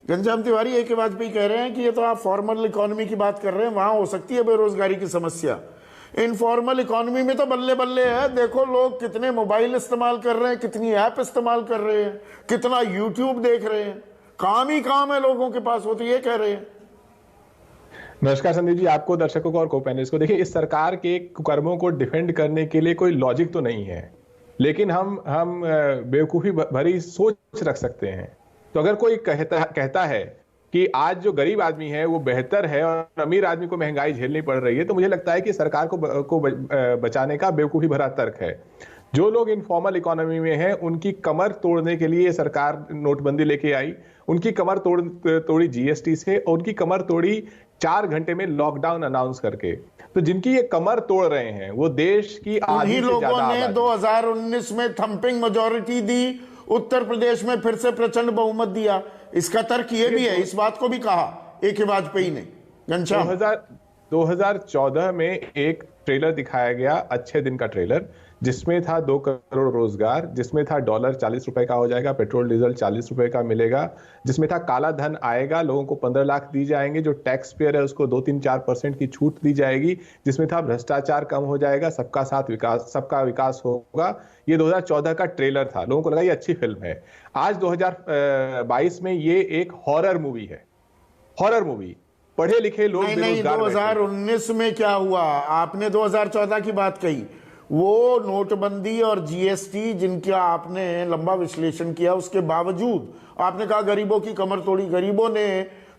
घनश्याम तिवारी एक वाजपेयी कह रहे हैं कि ये तो आप फॉर्मल इकोनॉमी की बात कर रहे हैं, वहां हो सकती है बेरोजगारी की समस्या। इनफॉर्मल इकोनॉमी में तो बल्ले बल्ले है। देखो लोग कितने मोबाइल इस्तेमाल कर रहे हैं, कितनी ऐप इस्तेमाल कर रहे हैं, कितना यूट्यूब देख रहे हैं। काम ही काम है लोगों के पास, वो तो ये कह रहे हैं। नमस्कार संदीप जी, आपको, दर्शकों को और को पैनलिस्ट को। देखिए, इस सरकार के कुकर्मों को डिफेंड करने के लिए कोई लॉजिक तो नहीं है, लेकिन हम बेवकूफ़ी भरी सोच रख सकते हैं। तो अगर कोई कहता है कि आज जो गरीब आदमी है वो बेहतर है और अमीर आदमी को महंगाई झेलनी पड़ रही है, तो मुझे लगता है कि सरकार को बचाने का बेवकूफ़ी भरा तर्क है। जो लोग इनफॉर्मल इकोनॉमी में हैं उनकी कमर तोड़ने के लिए सरकार नोटबंदी लेके आई, उनकी कमर तोड़ी जीएसटी से, और उनकी कमर तोड़ी 4 घंटे में लॉकडाउन अनाउंस करके। तो जिनकी ये कमर तोड़ रहे हैं वो देश की आधी से ज्यादा लोगों ने 2019 में थम्पिंग मेजॉरिटी दी, उत्तर प्रदेश में फिर से प्रचंड बहुमत दिया। इसका तर्क ये भी है, इस बात को भी कहा एक वाजपेयी ने। घनश्याम, 2014 में एक ट्रेलर दिखाया गया, अच्छे दिन का ट्रेलर, जिसमें था 2 करोड़ रोजगार, जिसमें था डॉलर 40 रुपए का हो जाएगा, पेट्रोल डीजल 40 रुपए का मिलेगा, जिसमें था काला धन आएगा, लोगों को 15 लाख दी जाएंगे, जो टैक्स पेयर है उसको 2-3-4% की छूट दी जाएगी, जिसमें था भ्रष्टाचार कम हो जाएगा, सबका साथ विकास, सबका विकास होगा। ये 2014 का ट्रेलर था, लोगों को लगा ये अच्छी फिल्म है। आज 2022 में ये एक हॉरर मूवी है, हॉरर मूवी। पढ़े लिखे लोग बेरोजगार। 2019 में क्या हुआ? आपने 2014 की बात कही। वो नोटबंदी और जीएसटी जिनका आपने लंबा विश्लेषण किया, उसके बावजूद आपने कहा गरीबों की कमर तोड़ी। गरीबों ने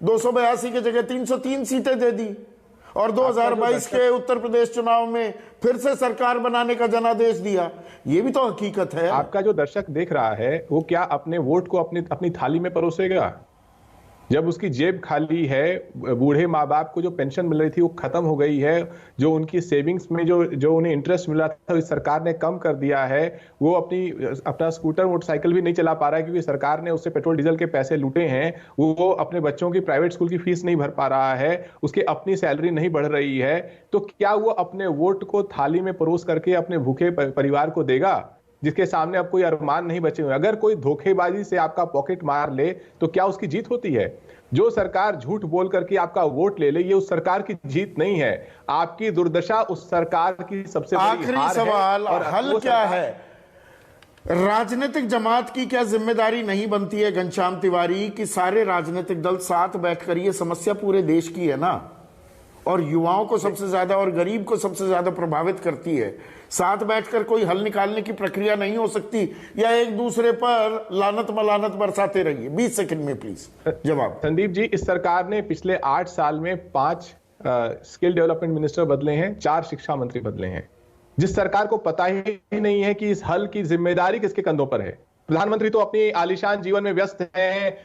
282 की जगह 303 सीटें दे दी, और 2022 के उत्तर प्रदेश चुनाव में फिर से सरकार बनाने का जनादेश दिया। ये भी तो हकीकत है। आपका जो दर्शक देख रहा है वो क्या अपने वोट को अपनी थाली में परोसेगा? जब उसकी जेब खाली है, बूढ़े माँ बाप को जो पेंशन मिल रही थी वो खत्म हो गई है, जो उनकी सेविंग्स में जो उन्हें इंटरेस्ट मिला था इस सरकार ने कम कर दिया है, वो अपना स्कूटर मोटरसाइकिल भी नहीं चला पा रहा है क्योंकि सरकार ने उससे पेट्रोल डीजल के पैसे लूटे हैं, वो अपने बच्चों की प्राइवेट स्कूल की फीस नहीं भर पा रहा है, उसकी अपनी सैलरी नहीं बढ़ रही है, तो क्या वो अपने वोट को थाली में परोस करके अपने भूखे परिवार को देगा जिसके सामने अब कोई अरमान नहीं बचे हुए? अगर कोई धोखेबाजी से आपका पॉकेट मार ले तो क्या उसकी जीत होती है? जो सरकार झूठ बोल करके आपका वोट ले ले, ये उस सरकार की जीत नहीं है। आपकी दुर्दशा उस सरकार की सबसे बड़ी आखिरी हार सवाल, है। और हल क्या है? राजनीतिक जमात की क्या जिम्मेदारी नहीं बनती है घनश्याम तिवारी कि सारे राजनीतिक दल साथ बैठकर, ये समस्या पूरे देश की है ना, और युवाओं को सबसे ज्यादा और गरीब को सबसे ज्यादा प्रभावित करती है। साथ बैठकर कोई हल निकालने की प्रक्रिया नहीं हो सकती, या एक दूसरे पर लानत मलानत बरसाते रहिए? 20 सेकंड में प्लीज जवाब। संदीप जी, इस सरकार ने पिछले 8 साल में 5 स्किल डेवलपमेंट मिनिस्टर बदले हैं, 4 शिक्षा मंत्री बदले हैं। जिस सरकार को पता ही नहीं है कि इस हल की जिम्मेदारी किसके कंधों पर है। प्रधानमंत्री तो अपनी आलीशान जीवन में व्यस्त हैं,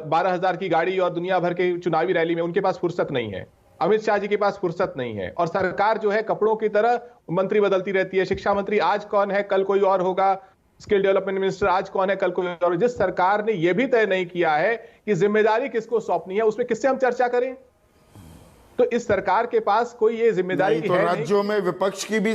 12,000 की गाड़ी और दुनिया भर के चुनावी रैली में, उनके पास फुर्सत नहीं है। अमित शाह जी के पास फुर्सत नहीं है, और सरकार जो है कपड़ों की तरह मंत्री बदलती रहती है। शिक्षा मंत्री आज कौन है, कल कोई और होगा। स्किल डेवलपमेंट मिनिस्टर आज कौन है, कल कोई और। जिस सरकार ने यह भी तय नहीं किया है कि जिम्मेदारी किसको सौंपनी है, उसमें किससे हम चर्चा करें? तो इस सरकार के पास कोई ये जिम्मेदारी तो राज्यों में विपक्ष की भी